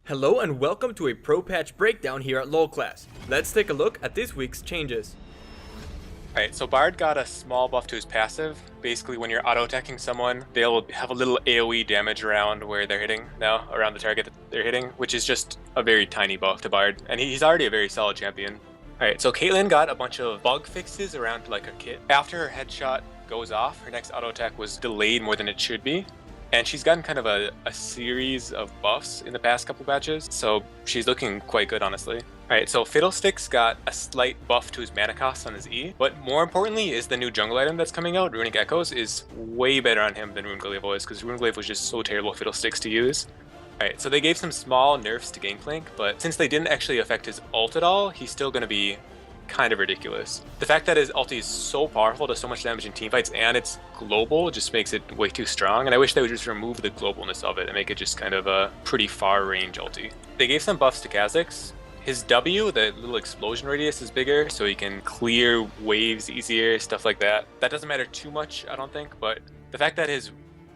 Hello and welcome to a Pro Patch breakdown here at LOL Class. Let's take a look at this week's changes. Alright, so Bard got a small buff to his passive. Basically, when you're auto-attacking someone, they'll have a little AoE damage around where they're hitting now, around the target that they're hitting, which is just a very tiny buff to Bard, and he's already a very solid champion. Alright, so Caitlyn got a bunch of bug fixes around like her kit. After her headshot goes off, her next auto-attack was delayed more than it should be. And she's gotten kind of a series of buffs in the past couple patches, so she's looking quite good, honestly. Alright, so Fiddlesticks got a slight buff to his mana cost on his E, but more importantly is the new jungle item that's coming out, Runic Echoes, is way better on him than Runeglaive was, because Runeglaive was just so terrible Fiddlesticks to use. Alright, so they gave some small nerfs to Gangplank, but since they didn't actually affect his ult at all, he's still going to be kind of ridiculous. The fact that his ulti is so powerful, does so much damage in teamfights, and it's global just makes it way too strong, and I wish they would just remove the globalness of it and make it just kind of a pretty far range ulti. They gave some buffs to Kha'Zix. His W, the little explosion radius, is bigger, so he can clear waves easier, stuff like that. That doesn't matter too much, I don't think, but the fact that his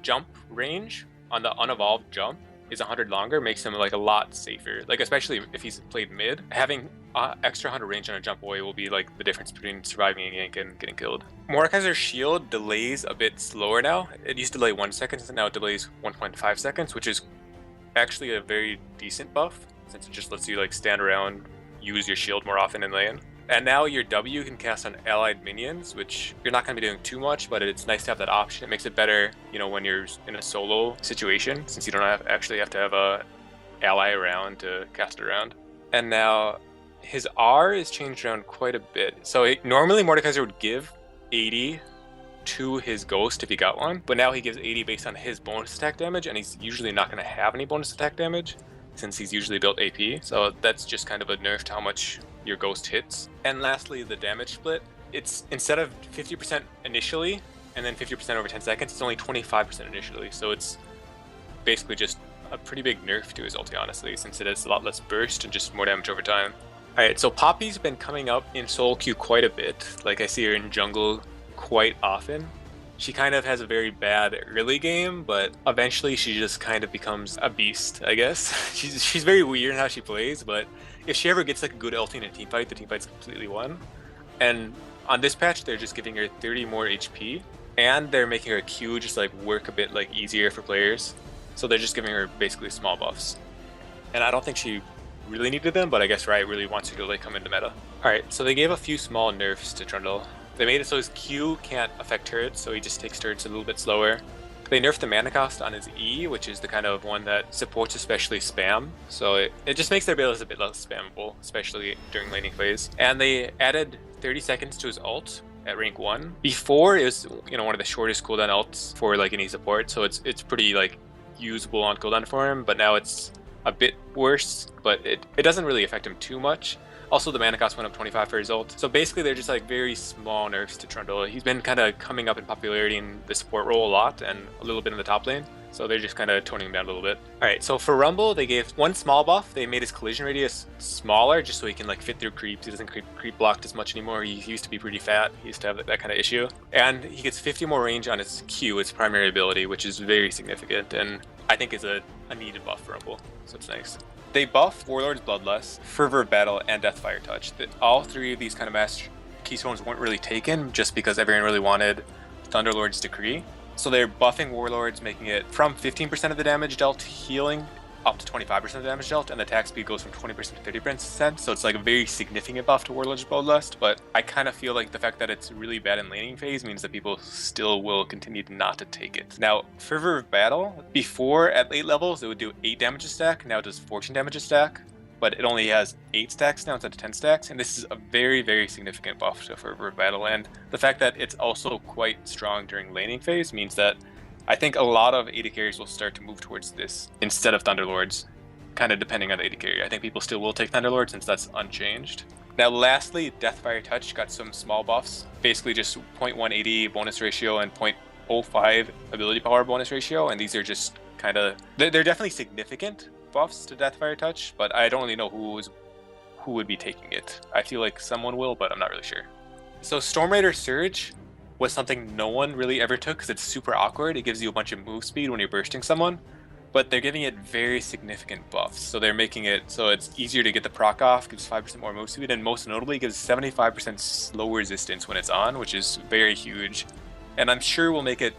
jump range on the unevolved jump is 100 longer makes him like a lot safer, like especially if he's played mid. Having extra 100 range on a jump away will be like the difference between surviving a gank and getting killed. Mordekaiser's shield delays a bit slower now. It used to delay 1 second, and now it delays 1.5 seconds, which is actually a very decent buff, since it just lets you like stand around, use your shield more often in lane. And now your W can cast on allied minions, which you're not going to be doing too much, but it's nice to have that option. It makes it better, you know, when you're in a solo situation, since you don't actually have to have a ally around to cast it around. And now his R is changed around quite a bit. So normally Mordekaiser would give 80 to his ghost if he got one, but now he gives 80 based on his bonus attack damage, and he's usually not going to have any bonus attack damage, since he's usually built AP. So that's just kind of a nerf to how much your ghost hits. And lastly, the damage split. It's instead of 50% initially and then 50% over 10 seconds, it's only 25% initially. So it's basically just a pretty big nerf to his ulti, honestly, since it has a lot less burst and just more damage over time. Alright, so Poppy's been coming up in solo queue quite a bit. Like, I see her in jungle quite often. She kind of has a very bad early game, but eventually she just kind of becomes a beast, I guess. She's very weird in how she plays, but if she ever gets like a good ulti in a teamfight, the teamfight's completely won. And on this patch, they're just giving her 30 more HP, and they're making her Q just like work a bit like easier for players. So they're just giving her basically small buffs. And I don't think she really needed them, but I guess Riot really wants her to like come into meta. Alright, so they gave a few small nerfs to Trundle. They made it so his Q can't affect turrets, so he just takes turrets a little bit slower. They nerfed the mana cost on his E, which is the kind of one that supports especially spam. So it just makes their abilities a bit less spammable, especially during laning phase. And they added 30 seconds to his ult at rank 1. Before, it was, you know, one of the shortest cooldown ults for like any support, so it's pretty like usable on cooldown for him, but now it's a bit worse, but it doesn't really affect him too much. Also, the mana cost went up 25 for his ult. So basically, they're just like very small nerfs to Trundle. He's been kind of coming up in popularity in the support role a lot and a little bit in the top lane. So they're just kind of toning him down a little bit. Alright, so for Rumble, they gave one small buff. They made his collision radius smaller just so he can like fit through creeps. He doesn't creep blocked as much anymore. He used to be pretty fat. He used to have that kind of issue. And he gets 50 more range on his Q, its primary ability, which is very significant. And I think is a needed buff for Rumble. So it's nice. They buffed Warlord's Bloodlust, Fervor of Battle, and Deathfire Touch. All three of these kind of master keystones weren't really taken just because everyone really wanted Thunderlord's Decree. So they're buffing Warlords, making it from 15% of the damage dealt healing up to 25% of the damage dealt, and the attack speed goes from 20% to 30%, so it's like a very significant buff to Warlord's Bloodlust, but I kind of feel like the fact that it's really bad in laning phase means that people still will continue not to take it. Now, Fervor of Battle, before at late levels it would do 8 damage a stack, now it does 14 damage a stack, but it only has 8 stacks now instead of 10 stacks, and this is a very, very significant buff to Fervor of Battle, and the fact that it's also quite strong during laning phase means that I think a lot of AD carries will start to move towards this instead of Thunderlords, kind of depending on the AD carry. I think people still will take Thunderlords since that's unchanged. Now lastly, Deathfire Touch got some small buffs, basically just 0.1 AD bonus ratio and 0.05 ability power bonus ratio, and these are just kind of, they're definitely significant buffs to Deathfire Touch, but I don't really know who would be taking it. I feel like someone will, but I'm not really sure. So Storm Raider Surge was something no one really ever took because it's super awkward. It gives you a bunch of move speed when you're bursting someone, but they're giving it very significant buffs. So they're making it so it's easier to get the proc off, gives 5% more move speed, and most notably gives 75% slow resistance when it's on, which is very huge. And I'm sure will make it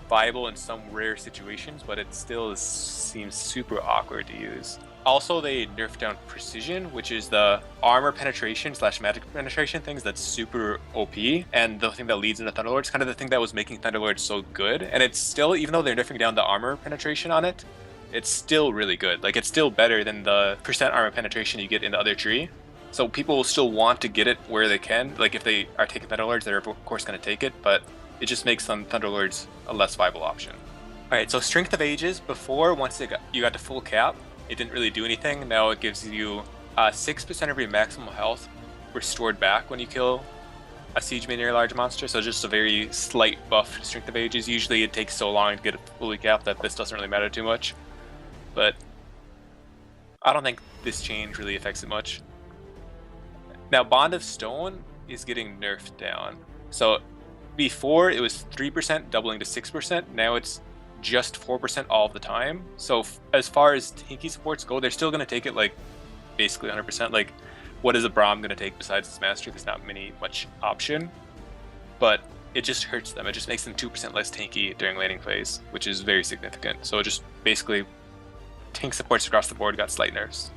viable in some rare situations, but it still seems super awkward to use. Also, they nerfed down precision, which is the armor penetration / magic penetration things that's super OP, and the thing that leads into Thunderlords, kind of the thing that was making Thunderlords so good. And it's still, even though they're nerfing down the armor penetration on it, it's still really good. Like, it's still better than the percent armor penetration you get in the other tree. So people will still want to get it where they can. Like, if they are taking Thunderlords, they're of course going to take it, but it just makes some Thunderlords a less viable option. Alright, so Strength of Ages, before, once you got to full cap, it didn't really do anything. Now it gives you 6% of your maximum health restored back when you kill a siege minion or large monster, so just a very slight buff to Strength of Ages. Usually it takes so long to get it fully capped that this doesn't really matter too much, but I don't think this change really affects it much. Now Bond of Stone is getting nerfed down. So before it was 3% doubling to 6%, now it's just 4% all of the time. So as far as tanky supports go, they're still going to take it like basically 100%. Like, what is a Braum going to take besides its mastery? There's not much option, but it just hurts them. It just makes them 2% less tanky during laning phase, which is very significant. So just basically tank supports across the board got slight nerfs.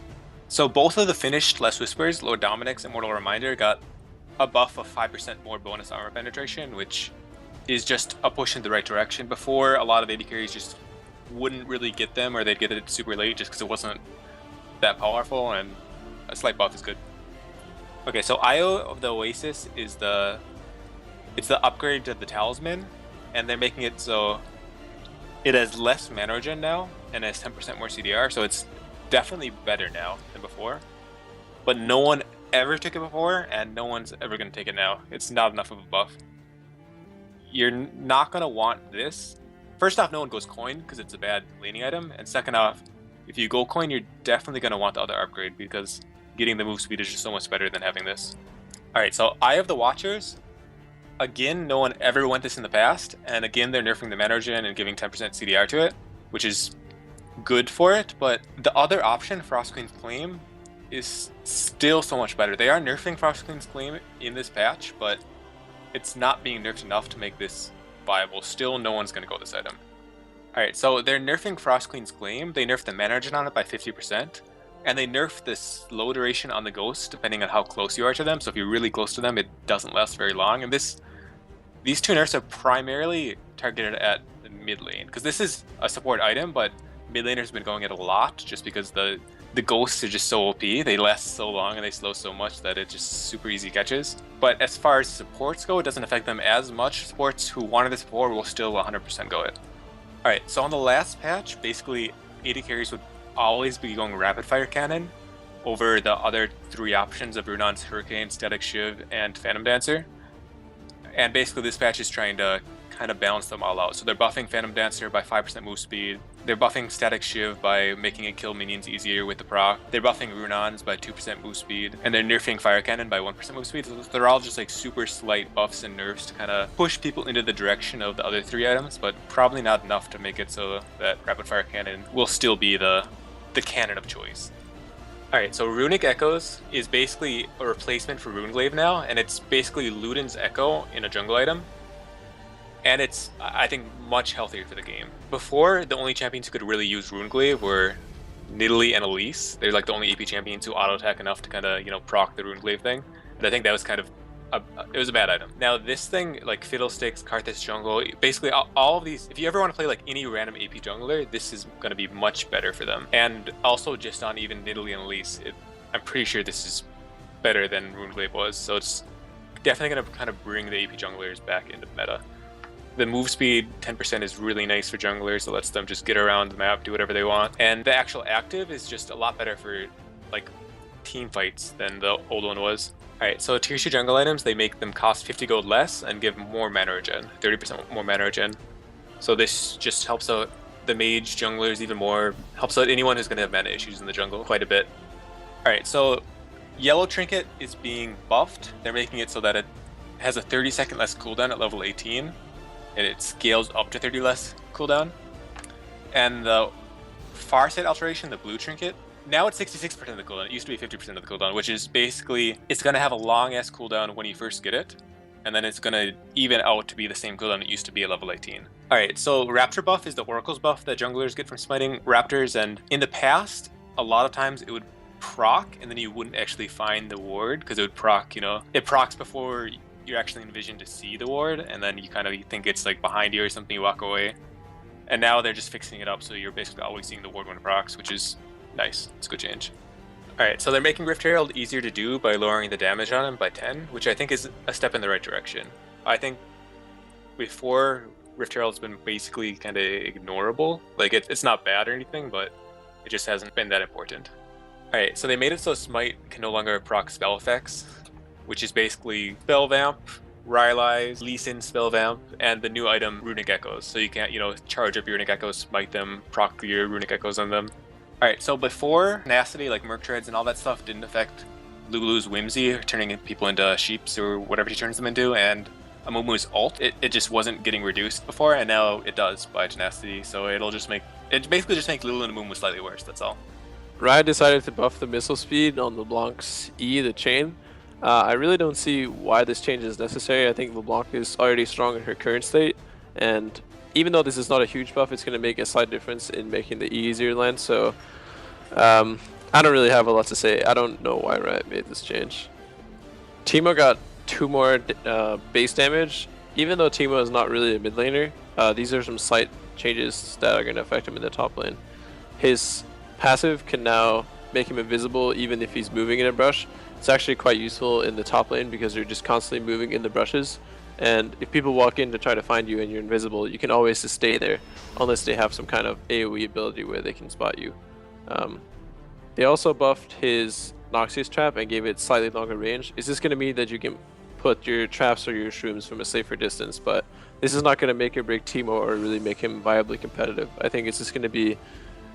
So both of the finished Less Whispers, Lord Dominic's and Mortal Reminder, got a buff of 5% more bonus armor penetration, which is just a push in the right direction. Before, a lot of AD carries just wouldn't really get them, or they'd get it super late just because it wasn't that powerful, and a slight buff is good. Okay, so Io of the Oasis is the upgrade to the Talisman, and they're making it so it has less mana regen now and has 10% more CDR, so it's definitely better now than before. But no one ever took it before, and no one's ever going to take it now. It's not enough of a buff. You're not going to want this. First off, no one goes coin because it's a bad laning item, and second off, if you go coin, you're definitely going to want the other upgrade because getting the move speed is just so much better than having this. Alright, so Eye of the Watchers. Again, no one ever went this in the past, and again, they're nerfing the mana regen and giving 10% CDR to it, which is good for it, but the other option, Frost Queen's Claim, is still so much better. They are nerfing Frost Queen's Claim in this patch, but it's not being nerfed enough to make this viable. Still, no one's going to go this item. Alright, so they're nerfing Frost Queen's Claim. They nerfed the mana regen on it by 50%, and they nerfed the slow duration on the Ghost depending on how close you are to them. So if you're really close to them, it doesn't last very long. And these two nerfs are primarily targeted at the mid lane, because this is a support item, but mid laners have been going it a lot just because the Ghosts are just so OP. They last so long and they slow so much that it's just super easy catches. But as far as supports go, it doesn't affect them as much. Supports who wanted this before will still 100% go it. Alright, so on the last patch, basically AD carries would always be going Rapid Fire Cannon over the other three options of Runon's Hurricane, Static Shiv, and Phantom Dancer. And basically this patch is trying to kind of balance them all out. So they're buffing Phantom Dancer by 5% move speed. They're buffing Static Shiv by making it kill minions easier with the proc. They're buffing Runons by 2% move speed. And they're nerfing Fire Cannon by 1% move speed. So they're all just like super slight buffs and nerfs to kind of push people into the direction of the other three items, but probably not enough to make it so that Rapid Fire Cannon will still be the cannon of choice. Alright, so Runic Echoes is basically a replacement for Runeglaive now, and it's basically Luden's Echo in a jungle item. And it's, I think, much healthier for the game. Before, the only champions who could really use Runeglaive were Nidalee and Elise. They're like the only AP champions who auto-attack enough to kind of, proc the Runeglaive thing. And I think that was kind of, it was a bad item. Now this thing, like Fiddlesticks, Karthus Jungle, basically all of these, if you ever want to play like any random AP jungler, this is going to be much better for them. And also just on even Nidalee and Elise, I'm pretty sure this is better than Runeglaive was. So it's definitely going to kind of bring the AP junglers back into the meta. The move speed, 10% is really nice for junglers. It lets them just get around the map, do whatever they want. And the actual active is just a lot better for like team fights than the old one was. Alright, so tier 2 jungle items, they make them cost 50 gold less and give more mana regen, 30% more mana regen. So this just helps out the mage junglers even more, helps out anyone who's going to have mana issues in the jungle quite a bit. Alright, so Yellow Trinket is being buffed. They're making it so that it has a 30-second less cooldown at level 18, and it scales up to 30 less cooldown. And the Far Sight Alteration, the blue trinket, now it's 66% of the cooldown. It used to be 50% of the cooldown, which is basically, it's going to have a long-ass cooldown when you first get it, and then it's going to even out to be the same cooldown it used to be at level 18. Alright, so Raptor buff is the Oracle's buff that junglers get from smiting Raptors, and in the past, a lot of times it would proc, and then you wouldn't actually find the ward, because it would proc, it procs before you're actually envisioned to see the ward, and then you kind of think it's like behind you or something, you walk away. And now they're just fixing it up, so you're basically always seeing the ward when it procs, which is nice. It's a good change. Alright, so they're making Rift Herald easier to do by lowering the damage on him by 10, which I think is a step in the right direction. I think before, Rift Herald's been basically kind of ignorable. Like, it's not bad or anything, but it just hasn't been that important. Alright, so they made it so Smite can no longer proc spell effects, which is basically Spell Vamp, Rylai's, Lee Sin Spell Vamp, and the new item Runic Echoes. So you can't, charge up your Runic Echoes, smite them, proc your Runic Echoes on them. Alright, so before Tenacity, like Merc Treads and all that stuff didn't affect Lulu's Whimsy, turning people into sheeps or whatever he turns them into, and Amumu's ult, it just wasn't getting reduced before, and now it does by Tenacity, so it basically just makes Lulu and Amumu slightly worse, that's all. Riot decided to buff the missile speed on LeBlanc's E, the chain. I really don't see why this change is necessary. I think LeBlanc is already strong in her current state, and even though this is not a huge buff, it's going to make a slight difference in making the E easier to land, so I don't really have a lot to say. I don't know why Riot made this change. Teemo got 2 more base damage. Even though Teemo is not really a mid laner, these are some slight changes that are going to affect him in the top lane. His passive can now make him invisible even if he's moving in a brush. It's actually quite useful in the top lane because you're just constantly moving in the brushes, and if people walk in to try to find you and you're invisible, you can always just stay there unless they have some kind of AoE ability where they can spot you. They also buffed his Noxious trap and gave it slightly longer range. Is this going to mean that you can put your traps or your shrooms from a safer distance? But this is not going to make or break Teemo or really make him viably competitive. I think it's just going to be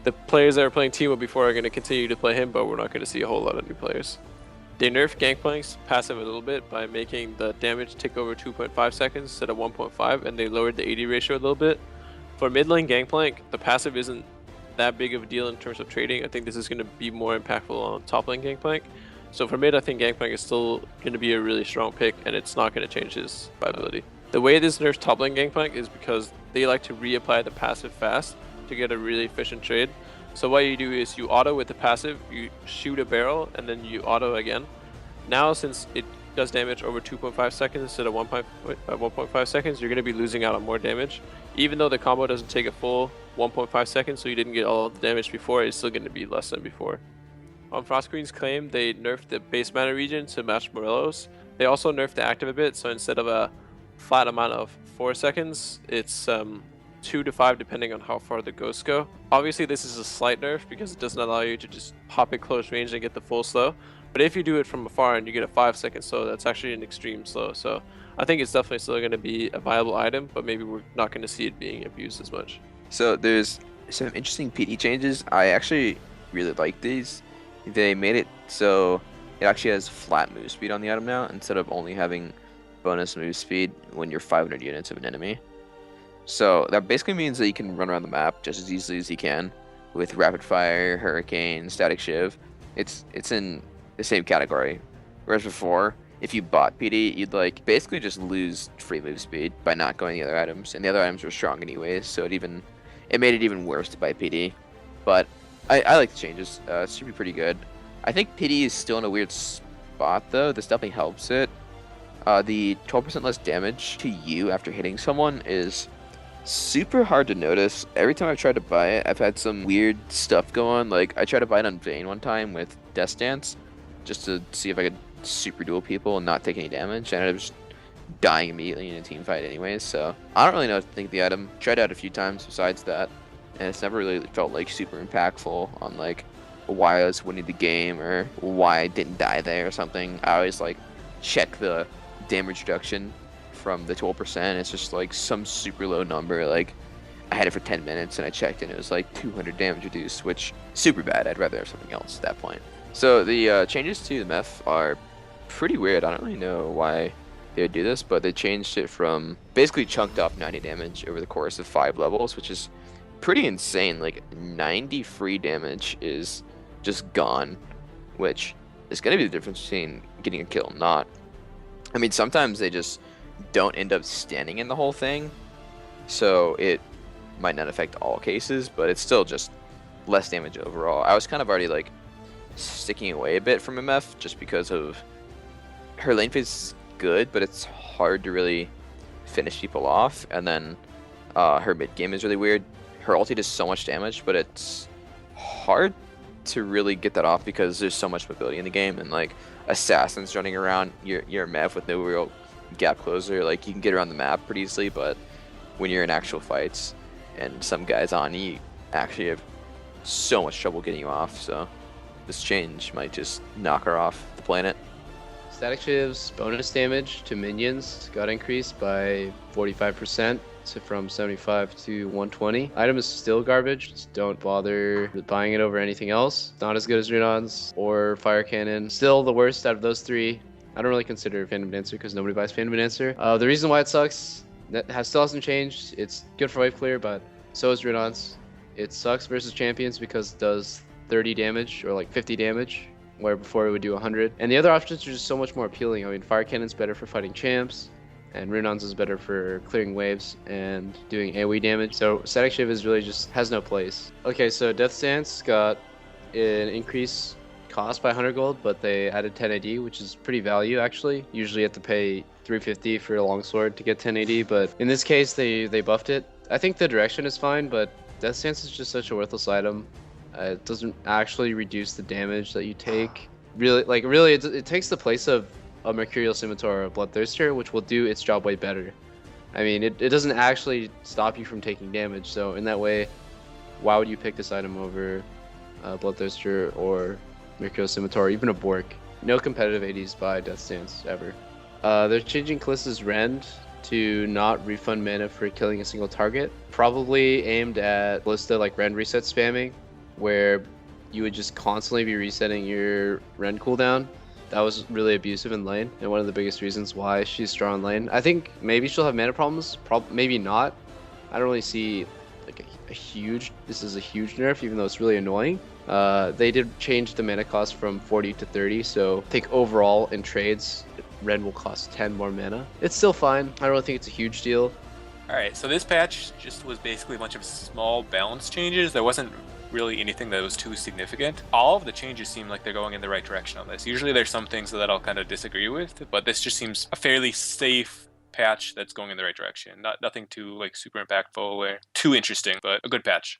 the players that were playing Teemo before are going to continue to play him, but we're not going to see a whole lot of new players. They nerfed Gangplank's passive a little bit by making the damage tick over 2.5 seconds instead of 1.5, and they lowered the AD ratio a little bit. For mid lane Gangplank, the passive isn't that big of a deal in terms of trading. I think this is going to be more impactful on top lane Gangplank. So for mid, I think Gangplank is still going to be a really strong pick, and it's not going to change his viability. The way this nerfs top lane Gangplank is because they like to reapply the passive fast to get a really efficient trade. So what you do is you auto with the passive, you shoot a barrel, and then you auto again. Now, since it does damage over 2.5 seconds instead of 1.5 seconds, you're going to be losing out on more damage. Even though the combo doesn't take a full 1.5 seconds, so you didn't get all of the damage before, it's still going to be less than before. On Frost Queen's claim, they nerfed the base mana region to match Morello's. They also nerfed the active a bit, so instead of a flat amount of 4 seconds, it's 2 to 5 depending on how far the ghosts go. Obviously this is a slight nerf because it doesn't allow you to just hop in close range and get the full slow, but if you do it from afar and you get a 5-second slow, that's actually an extreme slow. So I think it's definitely still going to be a viable item, but maybe we're not going to see it being abused as much. So there's some interesting PD changes. I actually really like these. They made it so it actually has flat move speed on the item now instead of only having bonus move speed when you're 500 units of an enemy. So that basically means that you can run around the map just as easily as you can with Rapid Fire, Hurricane, Static Shiv. It's in the same category. Whereas before, if you bought PD, you'd like basically just lose free move speed by not going the other items, and the other items were strong anyways, so it made it even worse to buy PD. But I like the changes. It should be pretty good. I think PD is still in a weird spot though. This definitely helps it. The 12% less damage to you after hitting someone is super hard to notice. Every time I've tried to buy it, I've had some weird stuff go on. Like I tried to buy it on Vayne one time with Death Stance just to see if I could super duel people and not take any damage, and I was dying immediately in a team fight anyways. So I don't really know what to think of the item. Tried it out a few times besides that, and it's never really felt like super impactful on like why I was winning the game or why I didn't die there or something. I always like check the damage reduction from the 12%. It's just like some super low number. Like I had it for 10 minutes and I checked and it was like 200 damage reduced, which super bad. I'd rather have something else at that point. So the changes to the meth are pretty weird. I don't really know why they would do this, but they changed it from basically chunked off 90 damage over the course of 5 levels, which is pretty insane. Like 90 free damage is just gone, which is going to be the difference between getting a kill and not. I mean, sometimes they just don't end up standing in the whole thing, so it might not affect all cases, but it's still just less damage overall. I was kind of already like sticking away a bit from MF just because of her lane phase is good, but it's hard to really finish people off, and then her mid game is really weird. Her ulti does so much damage, but it's hard to really get that off because there's so much mobility in the game, and like assassins running around your map with no real gap closer, like you can get around the map pretty easily, but when you're in actual fights and some guys on you actually have so much trouble getting you off, so this change might just knock her off the planet. Static Shiv's bonus damage to minions got increased by 45%, so from 75 to 120. Item is still garbage, just don't bother buying it over anything else. Not as good as Runon's or Fire Cannon. Still the worst out of those three. I don't really consider Phantom Dancer because nobody buys Phantom Dancer. The reason why it sucks, still hasn't changed. It's good for wave clear, but so is Runon's. It sucks versus champions because it does 30 damage or like 50 damage, where before it would do 100. And the other options are just so much more appealing. I mean, Fire Cannon's better for fighting champs, and Runon's is better for clearing waves and doing AoE damage. So Static Shiv is really just has no place. Okay, so Death Stance got an increase cost by 100 gold, but they added 10 AD, which is pretty value actually. Usually you have to pay 350 for a longsword to get 10 AD, but in this case they buffed it. I think the direction is fine, but Death Stance is just such a worthless item. It doesn't actually reduce the damage that you take. Really, it takes the place of a Mercurial Scimitar or a Bloodthirster, which will do its job way better. I mean, it doesn't actually stop you from taking damage, so in that way, why would you pick this item over Bloodthirster or Mercurial Scimitar or even a Bork? No competitive ADs by Death Stance, ever. They're changing Kalissa's Rend to not refund mana for killing a single target. Probably aimed at Ballista like Rend reset spamming, where you would just constantly be resetting your Rend cooldown. That was really abusive in lane, and one of the biggest reasons why she's strong in lane. I think maybe she'll have mana problems, maybe not. I don't really see like this is a huge nerf, even though it's really annoying. They did change the mana cost from 40 to 30, so I think overall in trades, Rend will cost 10 more mana. It's still fine. I don't really think it's a huge deal. Alright, so this patch just was basically a bunch of small balance changes. There wasn't really anything that was too significant. All of the changes seem like they're going in the right direction on this. Usually there's some things that I'll kind of disagree with, but this just seems a fairly safe patch that's going in the right direction. Nothing too like super impactful or too interesting, but a good patch.